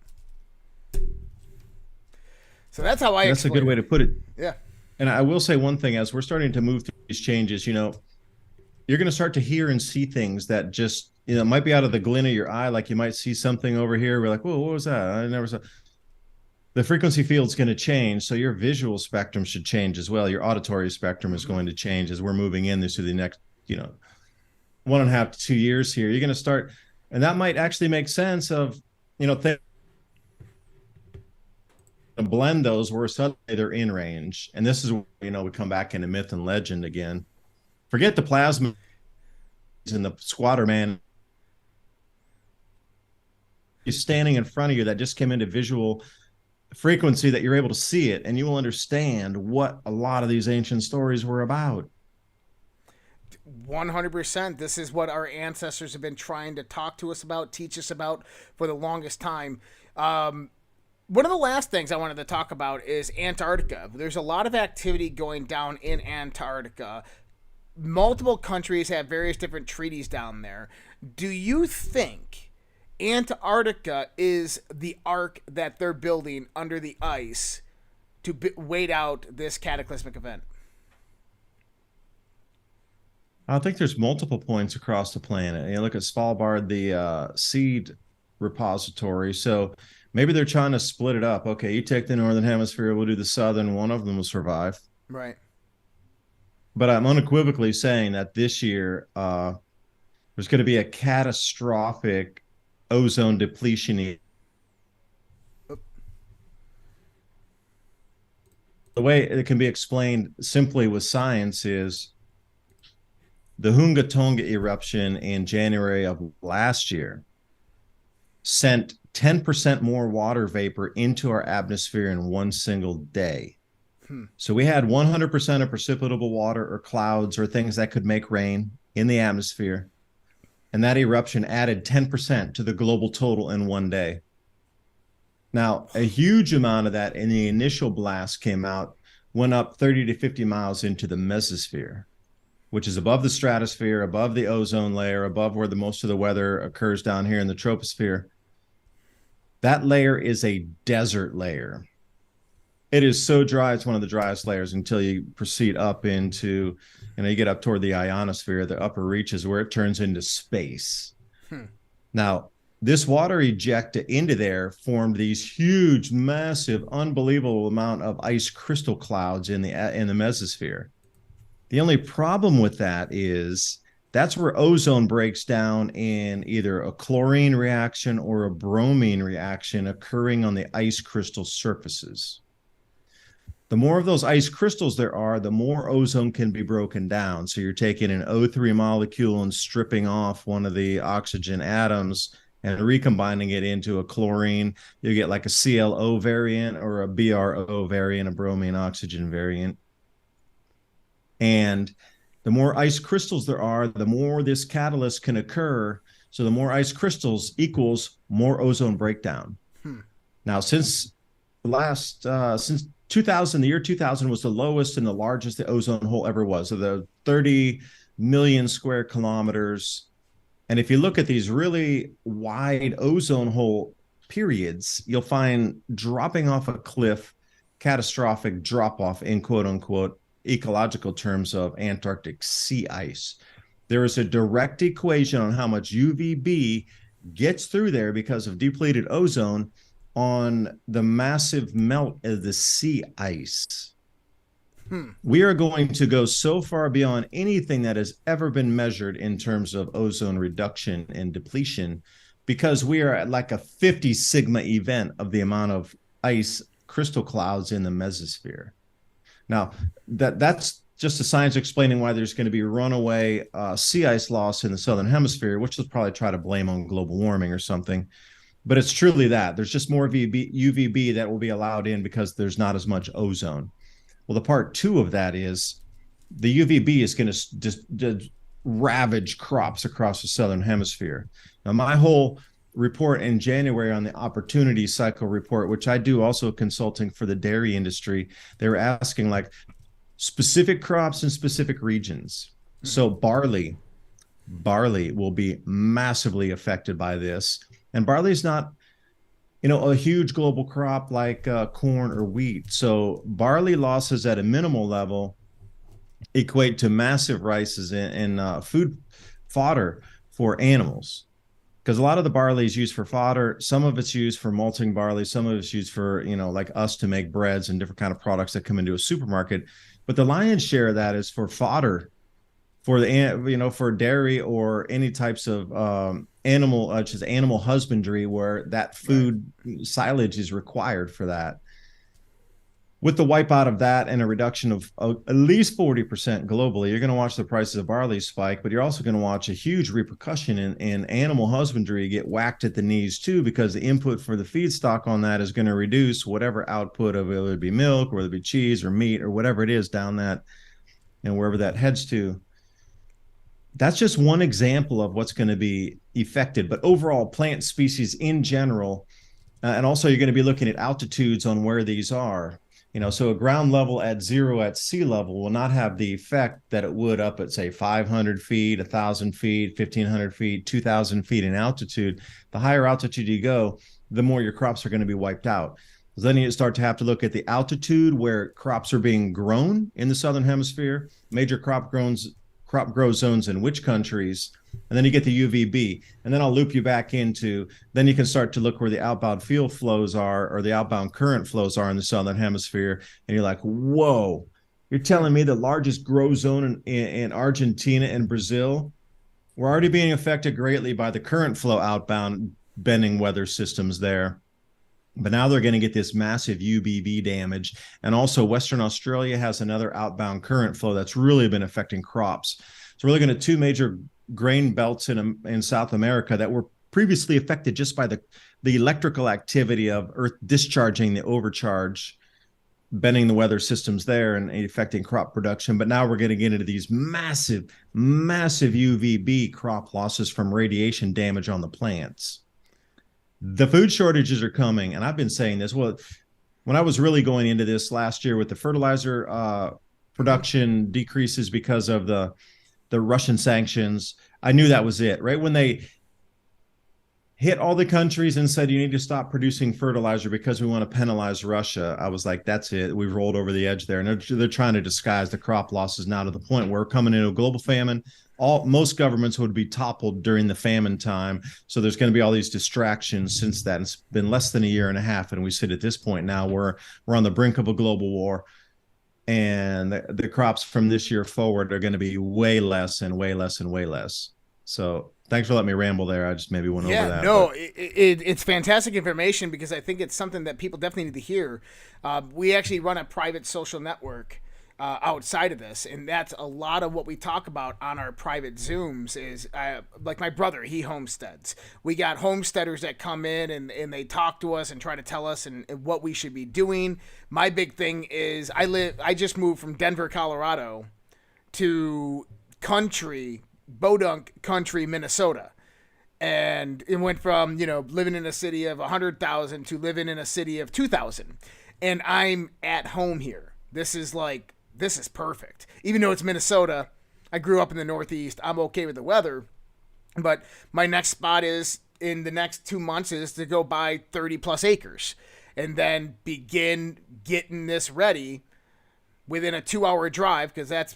So that's how that's a good way to put it. Yeah. And I will say one thing, as we're starting to move through these changes, you know, you're going to start to hear and see things that just, you know, might be out of the glint of your eye. Like you might see something over here. We're like, whoa, what was that? I never saw. The frequency field's going to change. So your visual spectrum should change as well. Your auditory spectrum is going to change as we're moving in this to the next, 1.5 to 2 years here. You're going to start, and that might actually make sense of, blend those where suddenly they're in range. And this is, we come back into myth and legend again. Forget the plasma and the squatter man. He's standing in front of you that just came into visual frequency that you're able to see it, and you will understand what a lot of these ancient stories were about. 100%. This is what our ancestors have been trying to talk to us about, teach us about for the longest time. One of the last things I wanted to talk about is Antarctica. There's a lot of activity going down in Antarctica. Multiple countries have various different treaties down there. Do you think Antarctica is the ark that they're building under the ice to wait out this cataclysmic event? I think there's multiple points across the planet. You look at Svalbard, the seed repository. So maybe they're trying to split it up. Okay, you take the northern hemisphere, we'll do the southern. One of them will survive. Right. But I'm unequivocally saying that this year there's going to be a catastrophic ozone depletion. The way it can be explained simply with science is the Hunga Tonga eruption in January of last year sent 10% more water vapor into our atmosphere in one single day. So we had 100% of precipitable water or clouds or things that could make rain in the atmosphere. And that eruption added 10% to the global total in one day. Now, a huge amount of that in the initial blast came out, went up 30 to 50 miles into the mesosphere, which is above the stratosphere, above the ozone layer, above where the most of the weather occurs down here in the troposphere. That layer is a desert layer. It is so dry, it's one of the driest layers until you proceed up into, you get up toward the ionosphere, the upper reaches where it turns into space. Now, this water ejected into there formed these huge, massive, unbelievable amount of ice crystal clouds in the mesosphere. The only problem with that is that's where ozone breaks down in either a chlorine reaction or a bromine reaction occurring on the ice crystal surfaces. The more of those ice crystals there are, the more ozone can be broken down. So you're taking an O3 molecule and stripping off one of the oxygen atoms and recombining it into a chlorine. You get like a ClO variant or a BRO variant, a bromine oxygen variant. And the more ice crystals there are, the more this catalyst can occur. So the more ice crystals equals more ozone breakdown. Now, since 2000, the year 2000 was the lowest and the largest the ozone hole ever was. So the 30 million square kilometers. And if you look at these really wide ozone hole periods, you'll find dropping off a cliff, catastrophic drop off in quote unquote ecological terms of Antarctic sea ice. There is a direct equation on how much UVB gets through there because of depleted ozone on the massive melt of the sea ice. We are going to go so far beyond anything that has ever been measured in terms of ozone reduction and depletion because we are at like a 50 sigma event of the amount of ice crystal clouds in the mesosphere. Now, that's just the science explaining why there's going to be runaway sea ice loss in the southern hemisphere, which they'll probably try to blame on global warming or something. But it's truly that. There's just more UVB that will be allowed in because there's not as much ozone. Well, the part two of that is the UVB is going to just ravage crops across the southern hemisphere. Now, my whole report in January on the opportunity cycle report, which I do also consulting for the dairy industry, they were asking like specific crops in specific regions. So barley will be massively affected by this. And barley is not, a huge global crop like corn or wheat. So barley losses at a minimal level equate to massive rises in food fodder for animals. Because a lot of the barley is used for fodder. Some of it's used for malting barley. Some of it's used for, like us to make breads and different kind of products that come into a supermarket. But the lion's share of that is for fodder, for for dairy or any types of animal, such as animal husbandry, where that food silage is required for that. With the wipeout of that and a reduction of at least 40% globally, you're going to watch the prices of barley spike, but you're also going to watch a huge repercussion in animal husbandry get whacked at the knees too, because the input for the feedstock on that is going to reduce whatever output of it, whether it be milk, whether it be cheese or meat or whatever it is down that and wherever that heads to. That's just one example of what's going to be affected, but overall plant species in general, and also you're going to be looking at altitudes on where these are. So a ground level at zero at sea level will not have the effect that it would up at, say, 500 feet, 1,000 feet, 1,500 feet, 2,000 feet in altitude. The higher altitude you go, the more your crops are going to be wiped out. So then you start to have to look at the altitude where crops are being grown in the southern hemisphere. Major crop grows crop growth zones in which countries, and then you get the UVB, and then I'll loop you back into, then you can start to look where the outbound field flows are, or the outbound current flows are in the southern hemisphere, and you're like, whoa, you're telling me the largest grow zone in Argentina and Brazil, we're already being affected greatly by the current flow outbound bending weather systems there. But now they're going to get this massive UVB damage. And also Western Australia has another outbound current flow that's really been affecting crops. So we're looking at two major grain belts in South America that were previously affected just by the electrical activity of Earth discharging the overcharge, bending the weather systems there and affecting crop production. But now we're going to get into these massive UVB crop losses from radiation damage on the plants. The food shortages are coming, and I've been saying this. Well, when I was really going into this last year with the fertilizer production decreases because of the Russian sanctions, I knew that was it. Right when they hit all the countries and said you need to stop producing fertilizer because we want to penalize Russia, I was like, that's it. We've rolled over the edge there, and they're trying to disguise the crop losses now to the point where we're coming into a global famine. Most governments would be toppled during the famine time. So there's going to be all these distractions since that. It's been less than a year and a half. And we sit at this point now where we're on the brink of a global war. And the crops from this year forward are going to be way less and way less and way less. So thanks for letting me ramble there. I just maybe went over that. Yeah, no, it's fantastic information because I think it's something that people definitely need to hear. We actually run a private social network outside of this, and that's a lot of what we talk about on our private Zooms is like my brother, he homesteads. We got homesteaders that come in and they talk to us and try to tell us and what we should be doing. My big thing is I just moved from Denver, Colorado to Bodunk country, Minnesota. And it went from, living in a city of 100,000 to living in a city of 2,000. And I'm at home here. This is perfect. Even though it's Minnesota, I grew up in the Northeast. I'm okay with the weather. But my next spot is in the next 2 months is to go buy 30 plus acres and then begin getting this ready within a 2-hour drive, because that's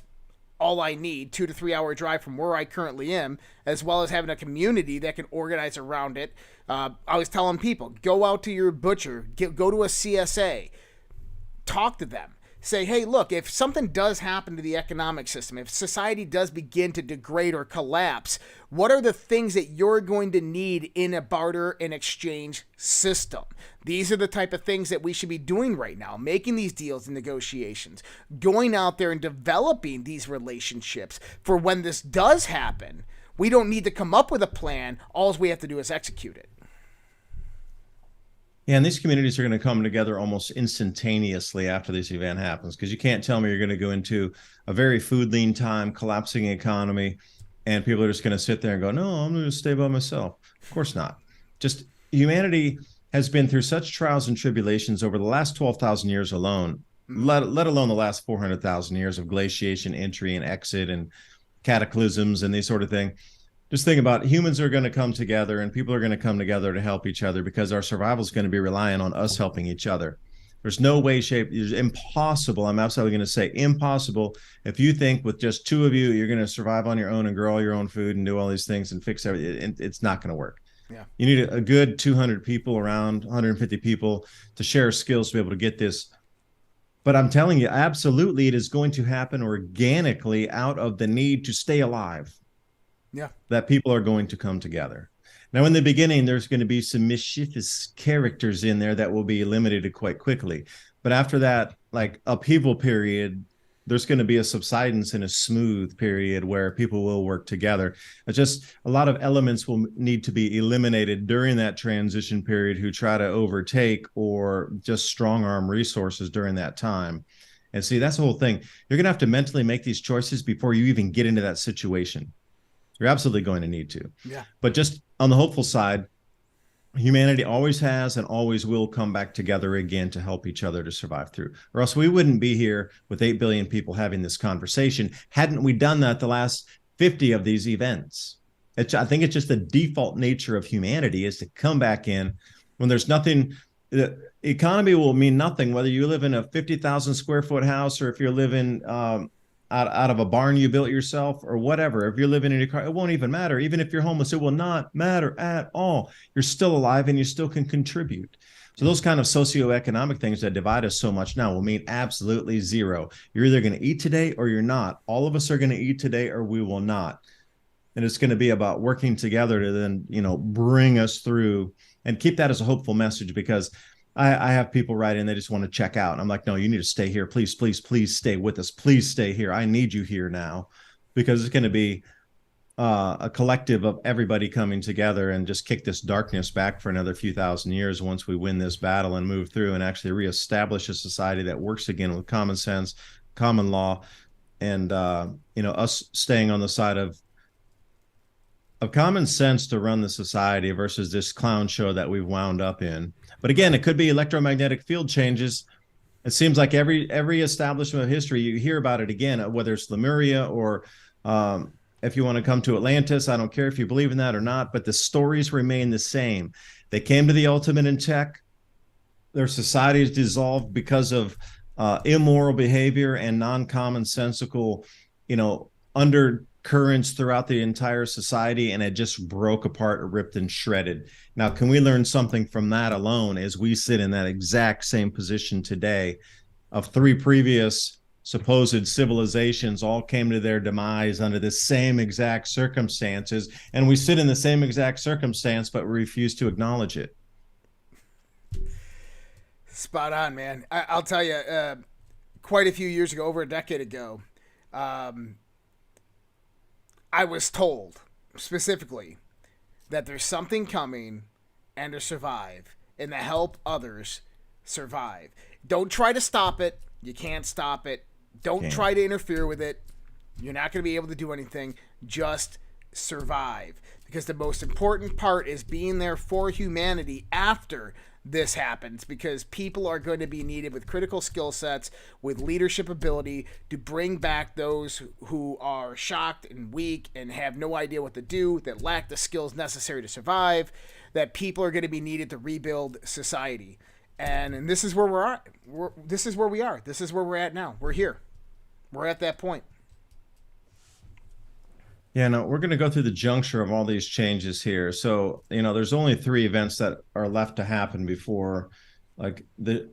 all I need, 2 to 3 hour drive from where I currently am, as well as having a community that can organize around it. I was telling people, go out to your butcher, go to a CSA, talk to them. Say, hey, look, if something does happen to the economic system, if society does begin to degrade or collapse, what are the things that you're going to need in a barter and exchange system? These are the type of things that we should be doing right now, making these deals and negotiations, going out there and developing these relationships for when this does happen. We don't need to come up with a plan. All we have to do is execute it. Yeah, and these communities are going to come together almost instantaneously after this event happens, because you can't tell me you're going to go into a very food lean time, collapsing economy, and people are just going to sit there and go, no, I'm going to stay by myself. Of course not. Just humanity has been through such trials and tribulations over the last 12,000 years alone, let alone the last 400,000 years of glaciation, entry and exit and cataclysms and these sort of thing. Just think about humans are going to come together and people are going to come together to help each other, because our survival is going to be reliant on us helping each other. There's no way, shape, it's impossible. I'm absolutely going to say impossible. If you think with just two of you, you're going to survive on your own and grow all your own food and do all these things and fix everything, it's not going to work. Yeah. You need a good 200 people, around 150 people to share skills to be able to get this. But I'm telling you, absolutely, it is going to happen organically out of the need to stay alive. Yeah, that people are going to come together. Now, in the beginning, there's going to be some mischievous characters in there that will be eliminated quite quickly. But after that, like upheaval period, there's going to be a subsidence and a smooth period where people will work together. It's just a lot of elements will need to be eliminated during that transition period who try to overtake or just strong arm resources during that time. And see, that's the whole thing. You're going to have to mentally make these choices before you even get into that situation. You're absolutely going to need to. Yeah. But just on the hopeful side, humanity always has and always will come back together again to help each other to survive through. Or else we wouldn't be here with 8 billion people having this conversation hadn't we done that the last 50 of these events. I think it's just the default nature of humanity is to come back in when there's nothing. The economy will mean nothing whether you live in a 50,000 square foot house or if you're living out of a barn you built yourself or whatever. If you're living in your car, it won't even matter. Even if you're homeless, it will not matter at all. You're still alive and you still can contribute. So those kind of socioeconomic things that divide us so much now will mean absolutely zero. You're either going to eat today or you're not. All of us are going to eat today or we will not. And it's going to be about working together to then, bring us through and keep that as a hopeful message, because I have people write in, they just want to check out. And I'm like, no, you need to stay here. Please, please, please stay with us. Please stay here. I need you here now, because it's going to be a collective of everybody coming together and just kick this darkness back for another few thousand years once we win this battle and move through and actually reestablish a society that works again with common sense, common law, and us staying on the side of common sense to run the society versus this clown show that we've wound up in. But again, it could be electromagnetic field changes. It seems like every establishment of history, you hear about it again, whether it's Lemuria or if you want to come to Atlantis. I don't care if you believe in that or not, but the stories remain the same. They came to the ultimate in tech. Their societies dissolved because of immoral behavior and non-commonsensical, undercurrents throughout the entire society, and it just broke apart, ripped and shredded. Now, can we learn something from that alone as we sit in that exact same position today of three previous supposed civilizations all came to their demise under the same exact circumstances, and we sit in the same exact circumstance, but we refuse to acknowledge it? Spot on, man. I'll tell you, quite a few years ago, over a decade ago, I was told specifically that there's something coming and to survive and to help others survive. Don't try to stop it. You can't stop it. Don't try to interfere with it. You're not going to be able to do anything. Just survive. Because the most important part is being there for humanity after this happens, because people are going to be needed with critical skill sets, with leadership ability to bring back those who are shocked and weak and have no idea what to do, that lack the skills necessary to survive, that people are going to be needed to rebuild society. And this is where we're at. This is where we are. This is where we're at now. We're here. We're at that point. Yeah, no, we're going to go through the juncture of all these changes here. So, there's only three events that are left to happen before, like, the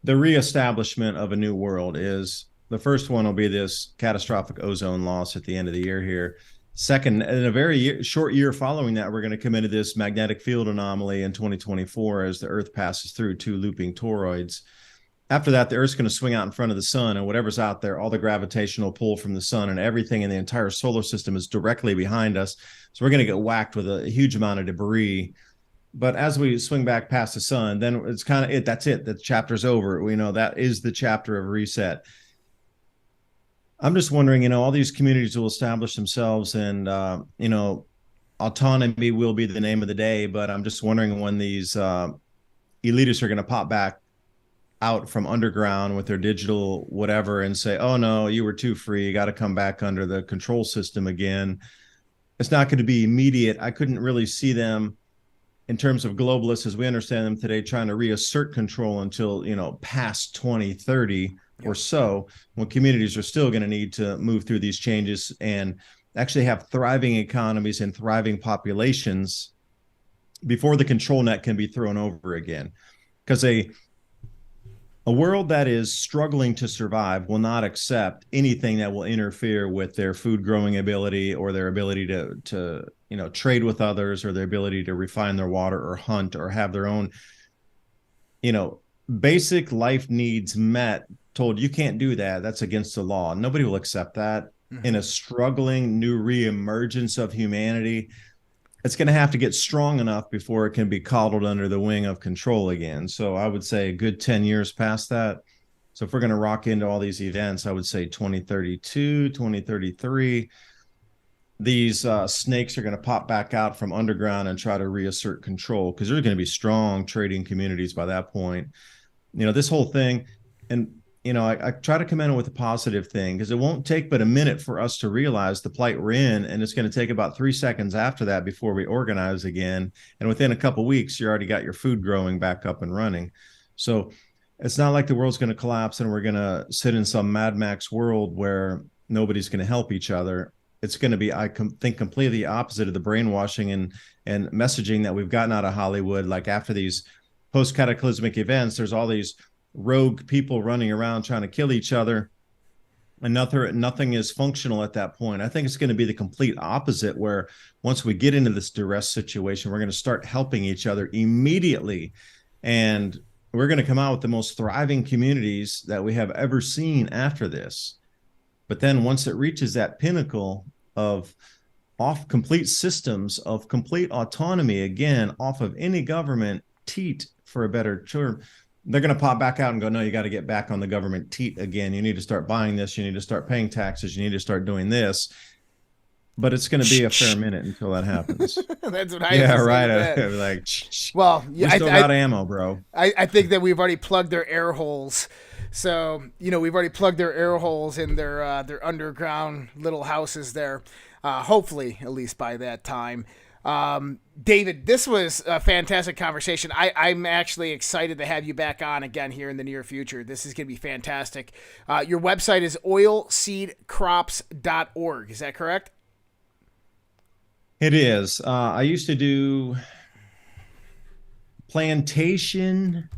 reestablishment of a new world is the first one will be this catastrophic ozone loss at the end of the year here. Second, in a very short year following that, we're going to come into this magnetic field anomaly in 2024 as the Earth passes through two looping toroids. After that, the Earth's going to swing out in front of the sun, and whatever's out there, all the gravitational pull from the sun and everything in the entire solar system is directly behind us. So we're going to get whacked with a huge amount of debris. But as we swing back past the sun, then it's kind of it. That's it. The chapter's over. We know that is the chapter of reset. I'm just wondering, all these communities will establish themselves, and, autonomy will be the name of the day. But I'm just wondering when these elitists are going to pop back out from underground with their digital whatever and say, oh no, you were too free, you got to come back under the control system again. It's not going to be immediate. I couldn't really see them in terms of globalists as we understand them today trying to reassert control until past 2030 or so, when communities are still going to need to move through these changes and actually have thriving economies and thriving populations before the control net can be thrown over again. Because a world that is struggling to survive will not accept anything that will interfere with their food growing ability or their ability to trade with others, or their ability to refine their water or hunt or have their own basic life needs met. Told you can't do that, that's against the law. Nobody will accept that. In a struggling new reemergence of humanity, it's going to have to get strong enough before it can be coddled under the wing of control again. So I would say a good 10 years past that. So if we're going to rock into all these events, I would say 2032, 2033, these snakes are going to pop back out from underground and try to reassert control, because there's going to be strong trading communities by that point. This whole thing, and I try to come in with a positive thing, because it won't take but a minute for us to realize the plight we're in. And it's going to take about 3 seconds after that before we organize again. And within a couple of weeks, you already got your food growing back up and running. So it's not like the world's going to collapse and we're going to sit in some Mad Max world where nobody's going to help each other. It's going to be, think, completely opposite of the brainwashing and messaging that we've gotten out of Hollywood. Like after these post-cataclysmic events, there's all these rogue people running around trying to kill each other, and nothing is functional at that point. I think it's going to be the complete opposite, where once we get into this duress situation, we're going to start helping each other immediately, and we're going to come out with the most thriving communities that we have ever seen after this. But then once it reaches that pinnacle of complete systems of complete autonomy, again, off of any government teat, for a better term, they're going to pop back out and go, no, you got to get back on the government teat again. You need to start buying this. You need to start paying taxes. You need to start doing this. But it's going to be a fair minute until that happens. That's what I have to say right. to that. Like, well, we still got ammo, bro. I think that we've already plugged their air holes. So, we've already plugged their air holes in their underground little houses there. Hopefully, at least by that time. David, this was a fantastic conversation. I'm actually excited to have you back on again here in the near future. This is going to be fantastic. Your website is oilseedcrops.org. Is that correct? It is. I used to do plantation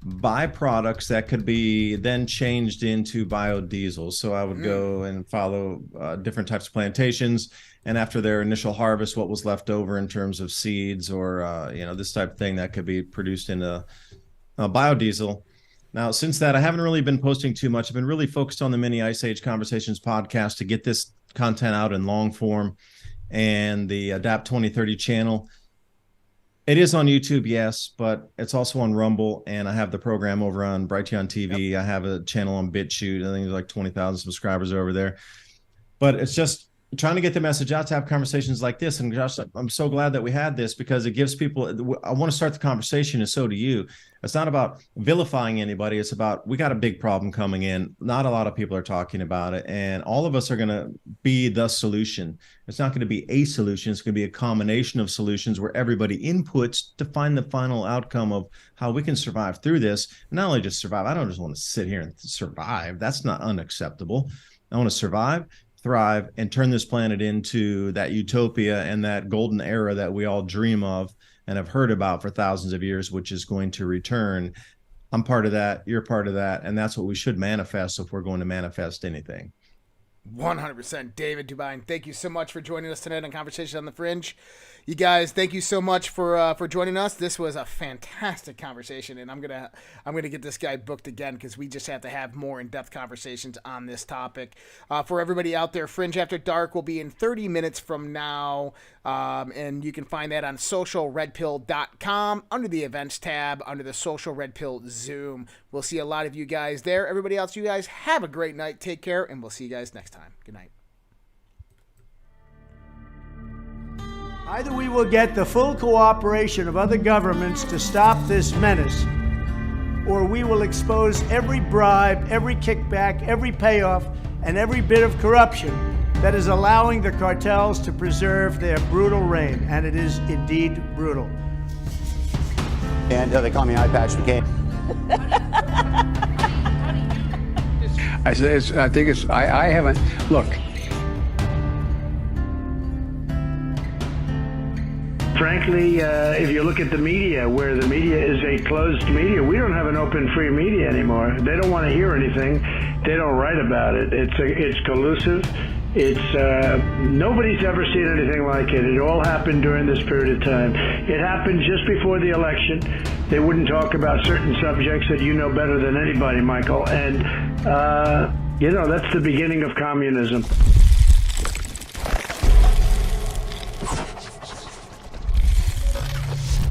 byproducts that could be then changed into biodiesel. So I would go and follow different types of plantations, and after their initial harvest, what was left over in terms of seeds or this type of thing that could be produced into biodiesel. Now, since that, I haven't really been posting too much. I've been really focused on the Mini Ice Age Conversations podcast to get this content out in long form, and the Adapt 2030 channel. It is on YouTube, yes, but it's also on Rumble, and I have the program over on Brighteon TV. Yep. I have a channel on BitChute. I think there's like 20,000 subscribers over there. But it's just trying to get the message out to have conversations like this. And Josh, I'm so glad that we had this, because it gives people, I want to start the conversation, and so do you. It's not about vilifying anybody. It's about, we got a big problem coming in. Not a lot of people are talking about it, and all of us are going to be the solution. It's not going to be a solution. It's going to be a combination of solutions where everybody inputs to find the final outcome of how we can survive through this. Not only just survive. I don't just want to sit here and survive. That's not unacceptable. I want to survive, thrive, and turn this planet into that utopia and that golden era that we all dream of and have heard about for thousands of years, which is going to return. I'm part of that. You're part of that. And that's what we should manifest if we're going to manifest anything. 100%. David DuByne, thank you so much for joining us tonight on Conversation on the Fringe. You guys, thank you so much for joining us. This was a fantastic conversation, and I'm gonna get this guy booked again, because we just have to have more in-depth conversations on this topic. For everybody out there, Fringe After Dark will be in 30 minutes from now, and you can find that on socialredpill.com under the events tab, under the Social Red Pill Zoom. We'll see a lot of you guys there. Everybody else, you guys have a great night. Take care, and we'll see you guys next time. Good night. Either we will get the full cooperation of other governments to stop this menace, or we will expose every bribe, every kickback, every payoff, and every bit of corruption that is allowing the cartels to preserve their brutal reign. And it is indeed brutal. And they call me Eye Patch McCain. I haven't, look. Frankly, if you look at the media, where the media is a closed media, we don't have an open, free media anymore. They don't want to hear anything. They don't write about it. It's collusive. Nobody's ever seen anything like it. It all happened during this period of time. It happened just before the election. They wouldn't talk about certain subjects that you know better than anybody, Michael. And, that's the beginning of communism.